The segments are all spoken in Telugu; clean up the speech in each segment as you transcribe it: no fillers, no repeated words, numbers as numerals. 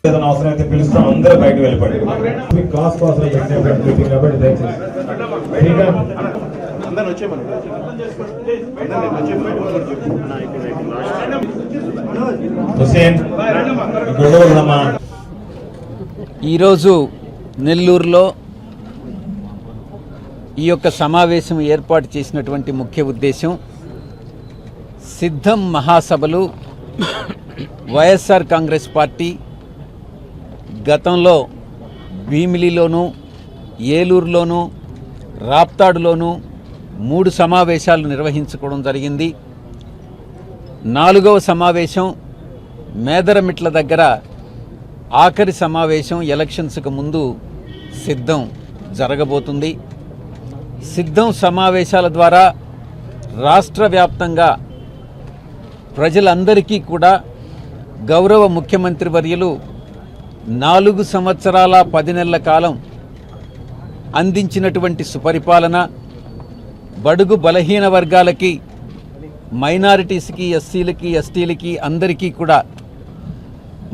ఏదైనా అవసరమైతే పిలుస్తాం, అందరూ బయటకు వెళ్ళిపోండి. క్లాస్ కోసం కాబట్టి దయచేసి ఈరోజు నెల్లూరులో ఈ యొక్క సమావేశం ఏర్పాటు చేసినటువంటి ముఖ్య ఉద్దేశం సిద్ధం మహాసభలు వైఎస్ఆర్ కాంగ్రెస్ పార్టీ గతంలో భీమిలిలోనూ ఏలూరులోనూ రాప్తాడులోనూ 3 సమావేశాలు నిర్వహించుకోవడం జరిగింది. 4వ సమావేశం మేదరమిట్ల దగ్గర ఆఖరి సమావేశం ఎలక్షన్స్కు ముందు సిద్ధం జరగబోతుంది. సిద్ధం సమావేశాల ద్వారా రాష్ట్ర వ్యాప్తంగా ప్రజలందరికీ కూడా గౌరవ ముఖ్యమంత్రి వర్యులు 4 సంవత్సరాల 10 నెలల కాలం అందించినటువంటి సుపరిపాలన, బడుగు బలహీన వర్గాలకి, మైనారిటీస్కి, ఎస్సీలకి, ఎస్టీలకి అందరికీ కూడా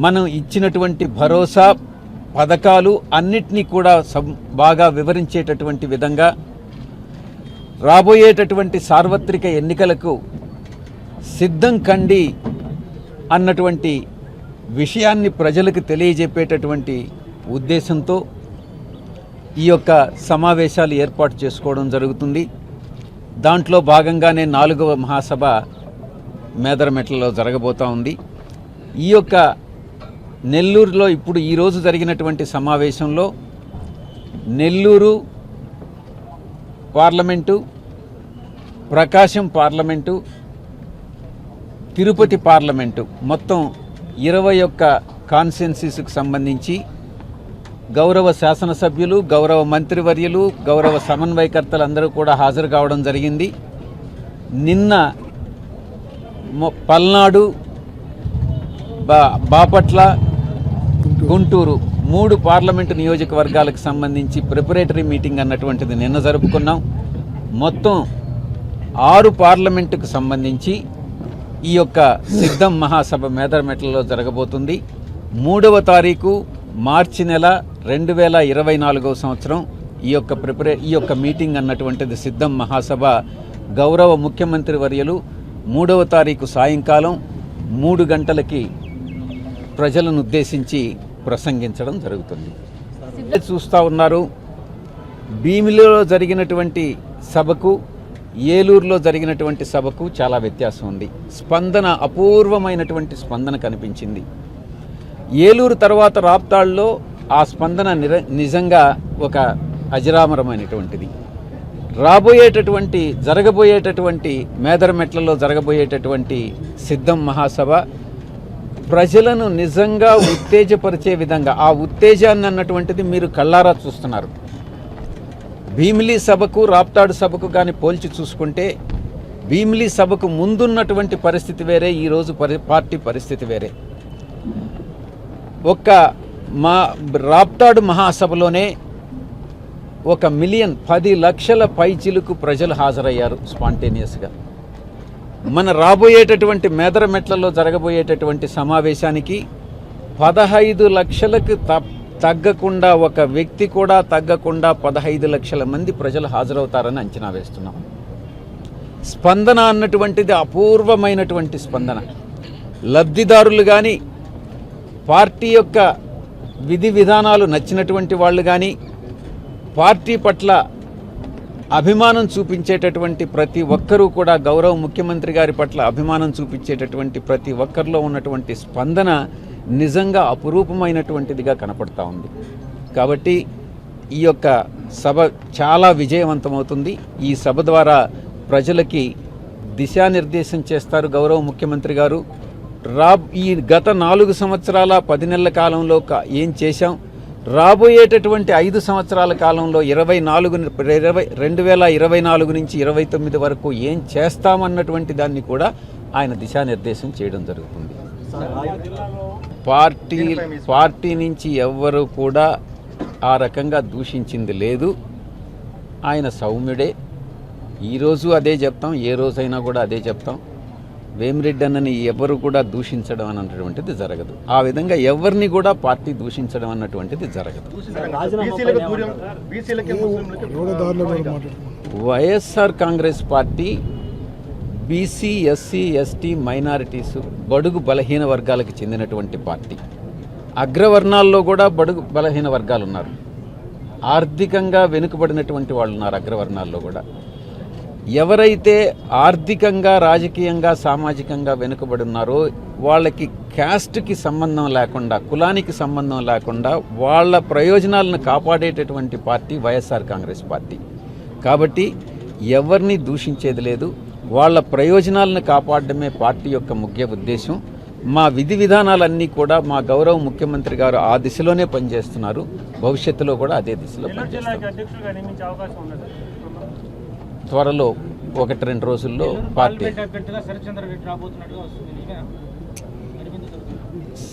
మనం ఇచ్చినటువంటి భరోసా పథకాలు అన్నిటినీ కూడా బాగా వివరించేటటువంటి విధంగా రాబోయేటటువంటి సార్వత్రిక ఎన్నికలకు సిద్ధం కండి అన్నటువంటి విషయాన్ని ప్రజలకు తెలియజెప్పేటటువంటి ఉద్దేశంతో ఈ యొక్క సమావేశాలు ఏర్పాటు చేసుకోవడం జరుగుతుంది. దాంట్లో భాగంగానే 4వ మహాసభ మేదరమెట్లలో జరగబోతూ ఉంది. ఈ యొక్క నెల్లూరులో ఇప్పుడు ఈరోజు జరిగినటువంటి సమావేశంలో నెల్లూరు పార్లమెంటు, ప్రకాశం పార్లమెంటు, తిరుపతి పార్లమెంటు మొత్తం 21 కాన్స్టిట్యున్సీస్కి సంబంధించి గౌరవ శాసనసభ్యులు, గౌరవ మంత్రివర్యులు, గౌరవ సమన్వయకర్తలు అందరూ కూడా హాజరు కావడం జరిగింది. నిన్న పల్నాడు, బాపట్ల, గుంటూరు 3 పార్లమెంటు నియోజకవర్గాలకు సంబంధించి ప్రిపరేటరీ మీటింగ్ అన్నటువంటిది నిన్న జరుపుకున్నాం. మొత్తం 6 పార్లమెంటుకు సంబంధించి ఈ యొక్క సిద్ధం మహాసభ మేదరమెట్లలో జరగబోతుంది. 3వ తారీఖు మార్చి నెల 2024వ సంవత్సరం ఈ యొక్క మీటింగ్ అన్నటువంటిది సిద్ధం మహాసభ గౌరవ ముఖ్యమంత్రి వర్యులు 3వ తారీఖు సాయంకాలం 3 గంటలకి ప్రజలను ఉద్దేశించి ప్రసంగించడం జరుగుతుంది. చూస్తూ ఉన్నారు, భీమిలిలో జరిగినటువంటి సభకు ఏలూరులో జరిగినటువంటి సభకు చాలా వ్యత్యాసం ఉంది. స్పందన అపూర్వమైనటువంటి స్పందన కనిపించింది. ఏలూరు తర్వాత రాప్తాడులో ఆ స్పందన నిజంగా ఒక అజరామరమైనటువంటిది. జరగబోయేటటువంటి మేదరమెట్లలో జరగబోయేటటువంటి సిద్ధం మహాసభ ప్రజలను నిజంగా ఉత్తేజపరిచే విధంగా, ఆ ఉత్తేజాన్ని అన్నటువంటిది మీరు కళ్ళారా చూస్తున్నారు. భీమిలి సభకు రాప్తాడు సభకు కానీ పోల్చి చూసుకుంటే భీమిలి సభకు ముందున్నటువంటి పరిస్థితి వేరే, ఈరోజు పార్టీ పరిస్థితి వేరే. రాప్తాడు మహాసభలోనే 1 మిలియన్ 10 లక్షల పైచిలుకు ప్రజలు హాజరయ్యారు స్పాంటేనియస్గా. మన రాబోయేటటువంటి మేదరమెట్లలో జరగబోయేటటువంటి సమావేశానికి 15 లక్షలకు తగ్గకుండా, ఒక వ్యక్తి కూడా తగ్గకుండా 15 లక్షల మంది ప్రజలు హాజరవుతారని అంచనా వేస్తున్నాం. స్పందన అన్నటువంటిది అపూర్వమైనటువంటి స్పందన. లబ్ధిదారులు కానీ, పార్టీ యొక్క విధి విధానాలు నచ్చినటువంటి వాళ్ళు కానీ, పార్టీ పట్ల అభిమానం చూపించేటటువంటి ప్రతి ఒక్కరూ కూడా, గౌరవ ముఖ్యమంత్రి గారి పట్ల అభిమానం చూపించేటటువంటి ప్రతి ఒక్కరిలో ఉన్నటువంటి స్పందన నిజంగా అపురూపమైనటువంటిదిగా కనపడతా ఉంది. కాబట్టి ఈ యొక్క సభ చాలా విజయవంతమవుతుంది. ఈ సభ ద్వారా ప్రజలకి దిశానిర్దేశం చేస్తారు గౌరవ ముఖ్యమంత్రి గారు. ఈ గత 4 సంవత్సరాల 10 నెలల కాలంలో ఏం చేశాం, రాబోయేటటువంటి 5 సంవత్సరాల కాలంలో 2024 నుంచి 29 వరకు ఏం చేస్తామన్నటువంటి దాన్ని కూడా ఆయన దిశానిర్దేశం చేయడం జరుగుతుంది. పార్టీ నుంచి ఎవ్వరూ కూడా ఆ రకంగా దూషించింది లేదు. ఆయన సౌమ్యుడే. ఈరోజు అదే చెప్తాం, ఏ రోజైనా కూడా అదే చెప్తాం. వేమిరెడ్డి అన్నని ఎవరు కూడా దూషించడం అన్నటువంటిది జరగదు. ఆ విధంగా ఎవరిని కూడా పార్టీ దూషించడం అన్నటువంటిది జరగదు. YSR Congress party BC, SC, ST, minorities, బడుగు బలహీన వర్గాలకు చెందినటువంటి పార్టీ. అగ్రవర్ణాల్లో కూడా బడుగు బలహీన వర్గాలు ఉన్నారు. ఆర్థికంగా వెనుకబడినటువంటి వాళ్ళు ఉన్నారు అగ్రవర్ణాల్లో కూడా. ఎవరైతే ఆర్థికంగా, రాజకీయంగా, సామాజికంగా వెనుకబడి ఉన్నారో వాళ్ళకి క్యాస్ట్కి సంబంధం లేకుండా, కులానికి సంబంధం లేకుండా వాళ్ళ ప్రయోజనాలను కాపాడేటటువంటి పార్టీ వైఎస్ఆర్ కాంగ్రెస్ పార్టీ. కాబట్టి ఎవరిని దూషించేది లేదు. వాళ్ళ ప్రయోజనాలను కాపాడడమే పార్టీ యొక్క ముఖ్య ఉద్దేశం. మా విధి విధానాలన్నీ కూడా మా గౌరవ ముఖ్యమంత్రి గారు ఆ దిశలోనే పనిచేస్తున్నారు. భవిష్యత్తులో కూడా అదే దిశలో పనిచేస్తారు. త్వరలో 1-2 రోజుల్లో పార్టీ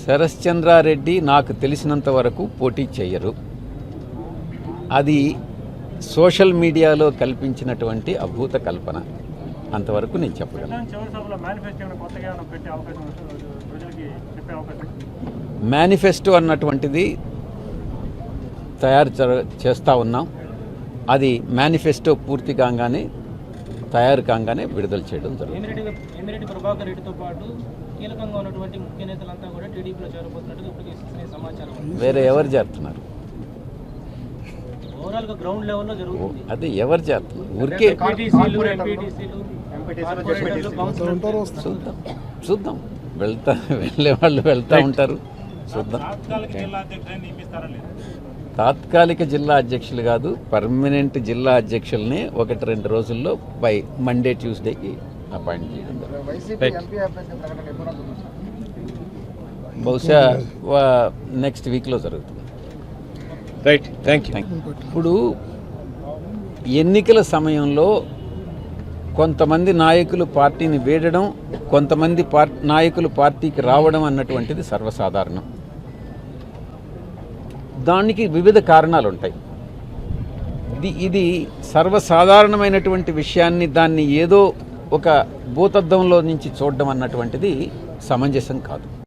శరశ్చంద్రారెడ్డి నాకు తెలిసినంత వరకు పోటీ చేయరు. అది సోషల్ మీడియాలో కల్పించినటువంటి అభూత కల్పన. అంతవరకు నేను చెప్పగలను. మేనిఫెస్టో అన్నటువంటిది తయారు చేస్తూ ఉన్నాం. అది మేనిఫెస్టో పూర్తి కాగానే, తయారు కాగానే విడుదల చేయడం జరుగుతుంది. వేమిరెడ్డి ప్రభాకర్ రెడ్డితో పాటు కీలకంగా ఉన్నటువంటి ముఖ్య నేతలంతా కూడా టీడీపీలో చేరబోతున్నట్టుగా ఇప్పటికే సమాచారం. వేరే ఎవరు చేరుతున్నారు? ఓవరాల్ గా గ్రౌండ్ లెవెల్లో జరుగుతుంది. అదే ఎవరు చేరుతున్నారు? ఊరికే చూద్దాం. వెళ్ళే వాళ్ళు వెళ్తూ ఉంటారు. చూద్దాం. తాత్కాలిక జిల్లా అధ్యక్షులు కాదు, పర్మనెంట్ జిల్లా అధ్యక్షుల్ని 1-2 రోజుల్లో బై మండే, ట్యూస్డేకి అపాయింట్ చేయడం. బహుశా నెక్స్ట్ వీక్లో జరుగుతుంది. Right, thank you. ఇప్పుడు ఎన్నికల సమయంలో కొంతమంది నాయకులు పార్టీని వీడడం, కొంతమంది నాయకులు పార్టీకి రావడం అన్నటువంటిది సర్వసాధారణం. దానికి వివిధ కారణాలు ఉంటాయి. ఇది సర్వసాధారణమైనటువంటి విషయాన్ని దాన్ని ఏదో ఒక భూతద్దంలో నుంచి చూడడం అన్నటువంటిది సమంజసం కాదు.